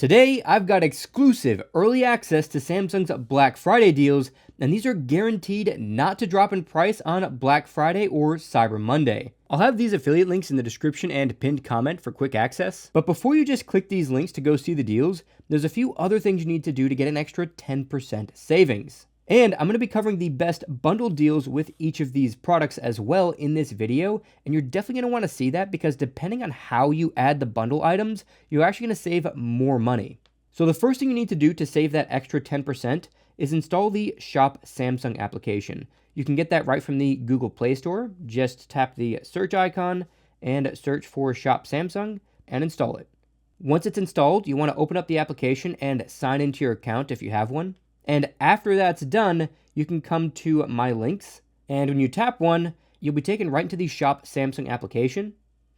Today, I've got exclusive early access to Samsung's Black Friday deals, and these are guaranteed not to drop in price on Black Friday or Cyber Monday. I'll have these affiliate links in the description and pinned comment for quick access. But before you just click these links to go see the deals, there's a few other things you need to do to get an extra 10% savings. And I'm going to be covering the best bundle deals with each of these products as well in this video, and you're definitely going to want to see that because depending on how you add the bundle items, you're actually going to save more money. So the first thing you need to do to save that extra 10% is install the Shop Samsung application. You can get that right from the Google Play Store. Just tap the search icon and search for Shop Samsung and install it. Once it's installed, you want to open up the application and sign into your account if you have one. And after that's done, you can come to My Links, and when you tap one, you'll be taken right into the Shop Samsung application,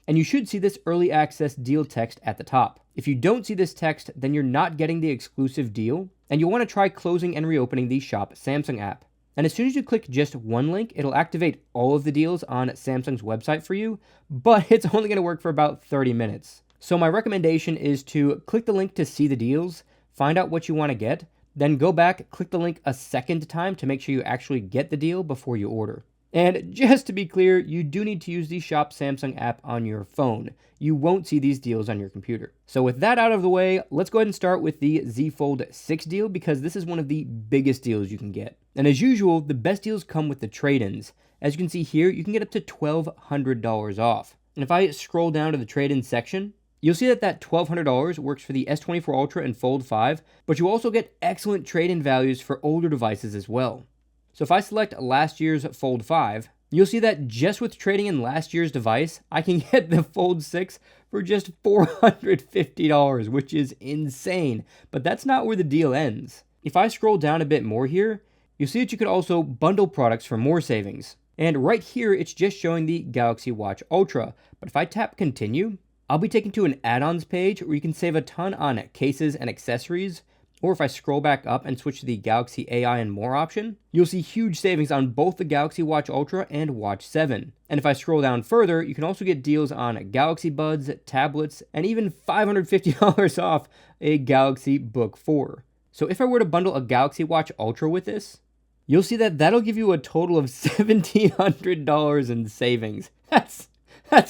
and you should see this early access deal text at the top. If you don't see this text, then you're not getting the exclusive deal, and you'll want to try closing and reopening the Shop Samsung app. And as soon as you click just one link, it'll activate all of the deals on Samsung's website for you, but it's only going to work for about 30 minutes. So my recommendation is to click the link to see the deals, find out what you want to get, then go back, click the link a second time to make sure you actually get the deal before you order. And just to be clear, you do need to use the Shop Samsung app on your phone. You won't see these deals on your computer. So with that out of the way, let's go ahead and start with the Z Fold 6 deal because this is one of the biggest deals you can get. And as usual, the best deals come with the trade-ins. As you can see here, you can get up to $1,200 off. And if I scroll down to the trade-in section, you'll see that $1,200 works for the S24 Ultra and Fold 5, but you also get excellent trade-in values for older devices as well. So if I select last year's Fold 5, you'll see that just with trading in last year's device, I can get the Fold 6 for just $450, which is insane. But that's not where the deal ends. If I scroll down a bit more here, you'll see that you could also bundle products for more savings. And right here, it's just showing the Galaxy Watch Ultra. But if I tap continue, I'll be taken to an add-ons page where you can save a ton on cases and accessories, or if I scroll back up and switch to the Galaxy AI and more option, you'll see huge savings on both the Galaxy Watch Ultra and Watch 7. And if I scroll down further, you can also get deals on Galaxy Buds, tablets, and even $550 off a Galaxy Book 4. So if I were to bundle a Galaxy Watch Ultra with this, you'll see that that'll give you a total of $1,700 in savings. That's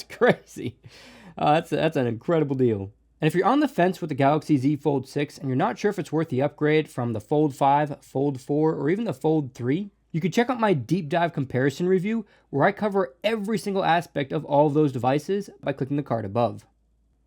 crazy. That's an incredible deal. And if you're on the fence with the Galaxy Z Fold 6 and you're not sure if it's worth the upgrade from the Fold 5, Fold 4, or even the Fold 3, you can check out my deep dive comparison review where I cover every single aspect of all of those devices by clicking the card above.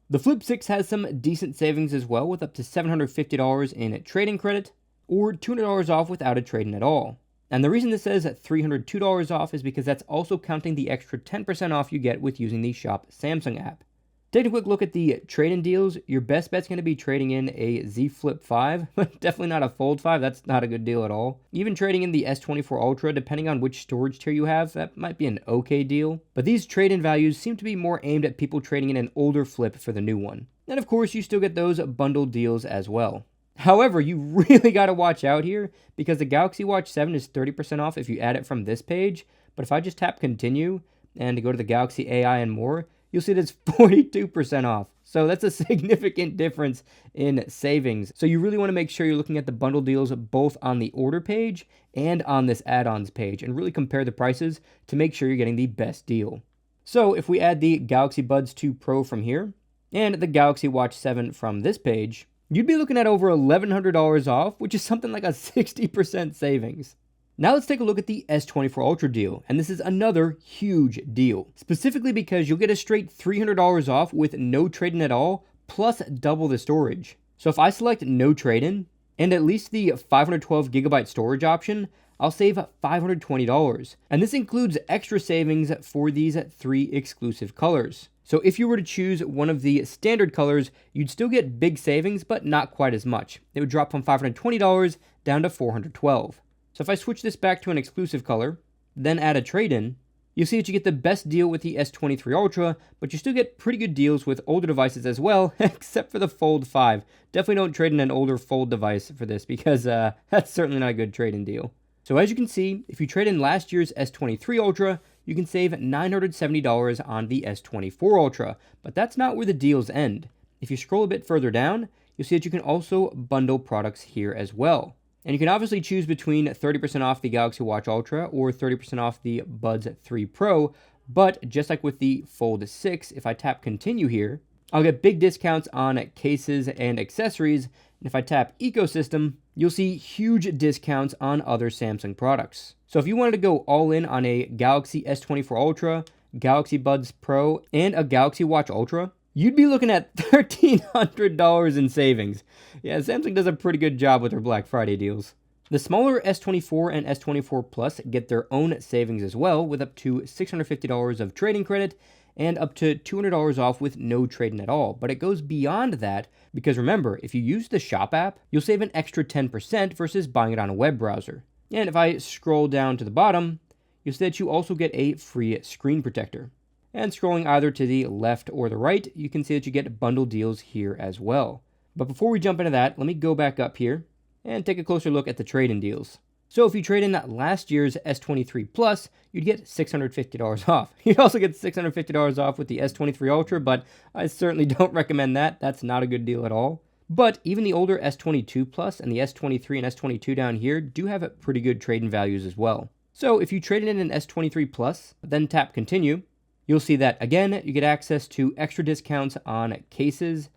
The Flip 6 has some decent savings as well with up to $750 in trading credit or $200 off without a trade-in at all. And the reason this says $302 off is because that's also counting the extra 10% off you get with using the Shop Samsung app. Taking a quick look at the trade-in deals, your best bet's going to be trading in a Z Flip 5, but definitely not a Fold 5. That's not a good deal at all. Even trading in the S24 Ultra, depending on which storage tier you have, that might be an okay deal. But these trade-in values seem to be more aimed at people trading in an older Flip for the new one. And of course, you still get those bundled deals as well. However, you really got to watch out here because the Galaxy Watch 7 is 30% off if you add it from this page. But if I just tap continue and go to the Galaxy AI and more, you'll see that it's 42% off. So that's a significant difference in savings. So you really want to make sure you're looking at the bundle deals both on the order page and on this add-ons page and really compare the prices to make sure you're getting the best deal. So if we add the Galaxy Buds 2 Pro from here and the Galaxy Watch 7 from this page, you'd be looking at over $1,100 off, which is something like a 60% savings. Now let's take a look at the S24 Ultra deal, and this is another huge deal, specifically because you'll get a straight $300 off with no trade-in at all, plus double the storage. So if I select no trade-in, and at least the 512GB storage option, I'll save $520, and this includes extra savings for these 3 exclusive colors. So if you were to choose one of the standard colors, you'd still get big savings, but not quite as much. It would drop from $520 down to $412. So if I switch this back to an exclusive color, then add a trade-in, you'll see that you get the best deal with the S23 Ultra, but you still get pretty good deals with older devices as well, except for the Fold 5. Definitely don't trade in an older Fold device for this because that's certainly not a good trade-in deal. So as you can see, if you trade in last year's S23 Ultra, you can save $970 on the S24 Ultra, but that's not where the deals end. If you scroll a bit further down, you'll see that you can also bundle products here as well. And you can obviously choose between 30% off the Galaxy Watch Ultra or 30% off the Buds 3 Pro, but just like with the Fold 6, if I tap continue here, I'll get big discounts on cases and accessories, and if I tap ecosystem, you'll see huge discounts on other Samsung products. So if you wanted to go all in on a Galaxy S24 Ultra, Galaxy Buds Pro, and a Galaxy Watch Ultra, you'd be looking at $1,300 in savings. Yeah, Samsung does a pretty good job with their Black Friday deals. The smaller S24 and S24 Plus get their own savings as well, with up to $650 of trading credit and up to $200 off with no trade-in at all. But it goes beyond that because remember, if you use the Shop app, you'll save an extra 10% versus buying it on a web browser. And if I scroll down to the bottom, you'll see that you also get a free screen protector. And scrolling either to the left or the right, you can see that you get bundle deals here as well. But before we jump into that, let me go back up here and take a closer look at the trade-in deals. So if you trade in last year's S23 Plus, you'd get $650 off. You'd also get $650 off with the S23 Ultra, but I certainly don't recommend that. That's not a good deal at all. But even the older S22 Plus and the S23 and S22 down here do have pretty good trade-in values as well. So if you traded in an S23 Plus, then tap continue, you'll see that again, you get access to extra discounts on cases,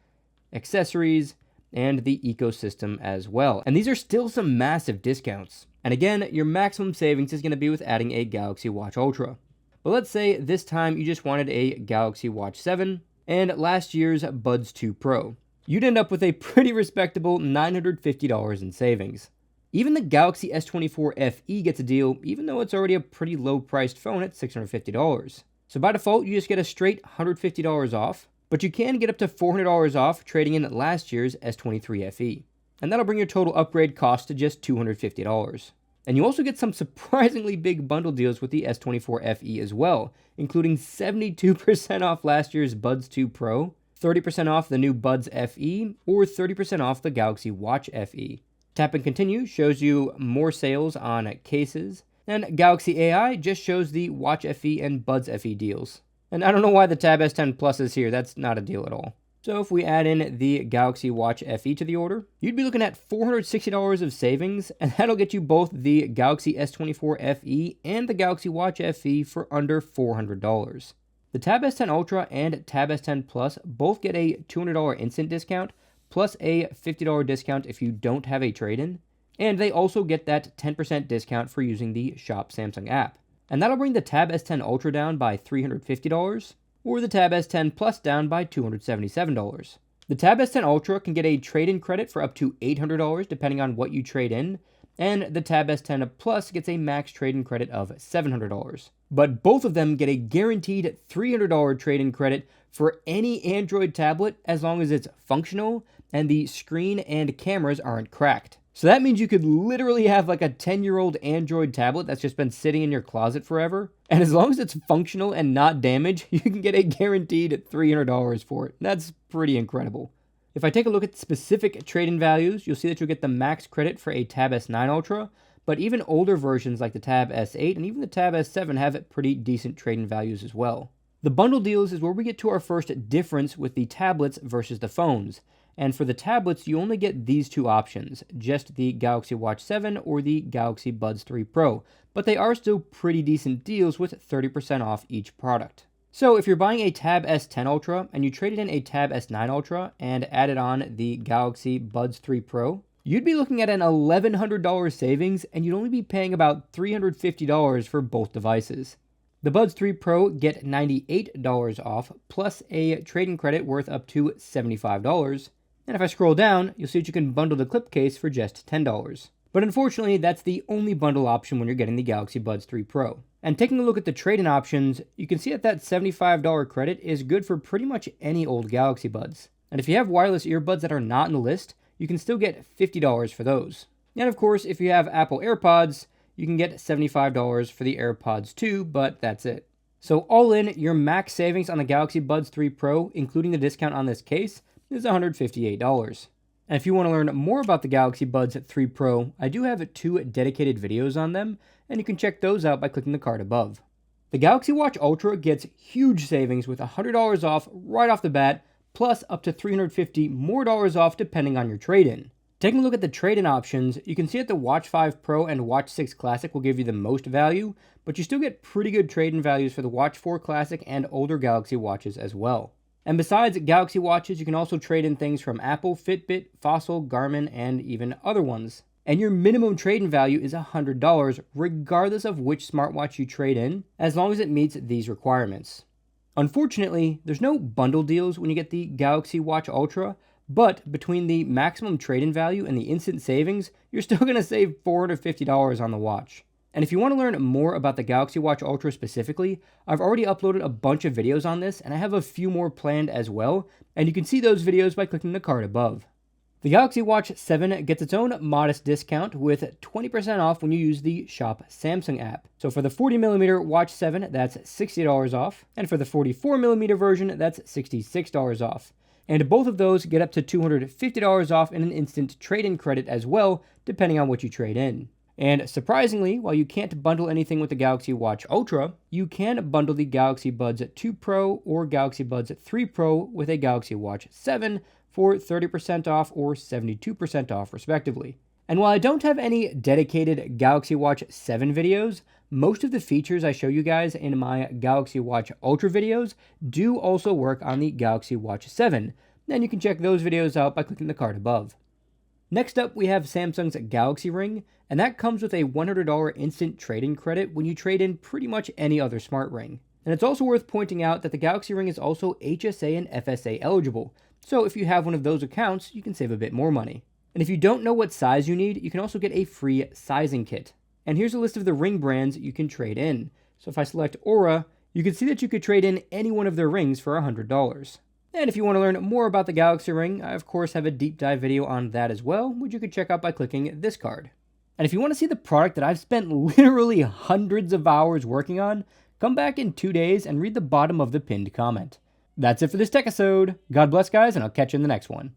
accessories, and the ecosystem as well. And these are still some massive discounts. And again, your maximum savings is going to be with adding a Galaxy Watch Ultra. But let's say this time you just wanted a Galaxy Watch 7 and last year's Buds 2 Pro. You'd end up with a pretty respectable $950 in savings. Even the Galaxy S24 FE gets a deal, even though it's already a pretty low-priced phone at $650. So by default, you just get a straight $150 off, but you can get up to $400 off trading in last year's S23 FE. And that'll bring your total upgrade cost to just $250. And you also get some surprisingly big bundle deals with the S24 FE as well, including 72% off last year's Buds 2 Pro, 30% off the new Buds FE, or 30% off the Galaxy Watch FE. Tap and continue shows you more sales on cases, and Galaxy AI just shows the Watch FE and Buds FE deals. And I don't know why the Tab S10 Plus is here, that's not a deal at all. So if we add in the Galaxy Watch FE to the order, you'd be looking at $460 of savings, and that'll get you both the Galaxy S24 FE and the Galaxy Watch FE for under $400. The Tab S10 Ultra and Tab S10 Plus both get a $200 instant discount, plus a $50 discount if you don't have a trade-in, and they also get that 10% discount for using the Shop Samsung app. And that'll bring the Tab S10 Ultra down by $350, or the Tab S10 Plus down by $277. The Tab S10 Ultra can get a trade-in credit for up to $800 depending on what you trade in, and the Tab S10 Plus gets a max trade-in credit of $700. But both of them get a guaranteed $300 trade-in credit for any Android tablet as long as it's functional and the screen and cameras aren't cracked. So that means you could literally have like a 10-year-old Android tablet that's just been sitting in your closet forever. And as long as it's functional and not damaged, you can get a guaranteed $300 for it. That's pretty incredible. If I take a look at specific trade-in values, you'll see that you'll get the max credit for a Tab S9 Ultra, but even older versions like the Tab S8 and even the Tab S7 have pretty decent trade-in values as well. The bundle deals is where we get to our first difference with the tablets versus the phones. And for the tablets, you only get these two options, just the Galaxy Watch 7 or the Galaxy Buds 3 Pro, but they are still pretty decent deals with 30% off each product. So if you're buying a Tab S10 Ultra and you traded in a Tab S9 Ultra and added on the Galaxy Buds 3 Pro, you'd be looking at an $1,100 savings and you'd only be paying about $350 for both devices. The Buds 3 Pro get $98 off, plus a trade-in credit worth up to $75. And if I scroll down, you'll see that you can bundle the clip case for just $10. But unfortunately, that's the only bundle option when you're getting the Galaxy Buds 3 Pro. And taking a look at the trade-in options, you can see that that $75 credit is good for pretty much any old Galaxy Buds. And if you have wireless earbuds that are not in the list, you can still get $50 for those. And of course, if you have Apple AirPods, you can get $75 for the AirPods 2, but that's it. So all in, your max savings on the Galaxy Buds 3 Pro, including the discount on this case, is $158. And if you want to learn more about the Galaxy Buds 3 Pro, I do have 2 dedicated videos on them, and you can check those out by clicking the card above. The Galaxy Watch Ultra gets huge savings with $100 off right off the bat, plus up to $350 more off depending on your trade-in. Taking a look at the trade-in options, you can see that the Watch 5 Pro and Watch 6 Classic will give you the most value, but you still get pretty good trade-in values for the Watch 4 Classic and older Galaxy watches as well. And besides Galaxy watches, you can also trade in things from Apple, Fitbit, Fossil, Garmin, and even other ones. And your minimum trade-in value is $100, regardless of which smartwatch you trade in, as long as it meets these requirements. Unfortunately, there's no bundle deals when you get the Galaxy Watch Ultra, but between the maximum trade-in value and the instant savings, you're still going to save $450 on the watch. And if you want to learn more about the Galaxy Watch Ultra specifically, I've already uploaded a bunch of videos on this, and I have a few more planned as well, and you can see those videos by clicking the card above. The Galaxy Watch 7 gets its own modest discount with 20% off when you use the Shop Samsung app. So for the 40mm Watch 7, that's $60 off, and for the 44mm version, that's $66 off. And both of those get up to $250 off in an instant trade-in credit as well, depending on what you trade in. And surprisingly, while you can't bundle anything with the Galaxy Watch Ultra, you can bundle the Galaxy Buds 2 Pro or Galaxy Buds 3 Pro with a Galaxy Watch 7 for 30% off or 72% off respectively. And while I don't have any dedicated Galaxy Watch 7 videos, most of the features I show you guys in my Galaxy Watch Ultra videos do also work on the Galaxy Watch 7, and you can check those videos out by clicking the card above. Next up, we have Samsung's Galaxy Ring, and that comes with a $100 instant trade-in credit when you trade in pretty much any other smart ring. And it's also worth pointing out that the Galaxy Ring is also HSA and FSA eligible, so if you have one of those accounts, you can save a bit more money. And if you don't know what size you need, you can also get a free sizing kit. And here's a list of the ring brands you can trade in. So if I select Aura, you can see that you could trade in any one of their rings for $100. And if you want to learn more about the Galaxy Ring, I of course have a deep dive video on that as well, which you could check out by clicking this card. And if you want to see the product that I've spent literally hundreds of hours working on, come back in 2 days and read the bottom of the pinned comment. That's it for this tech episode. God bless, guys, and I'll catch you in the next one.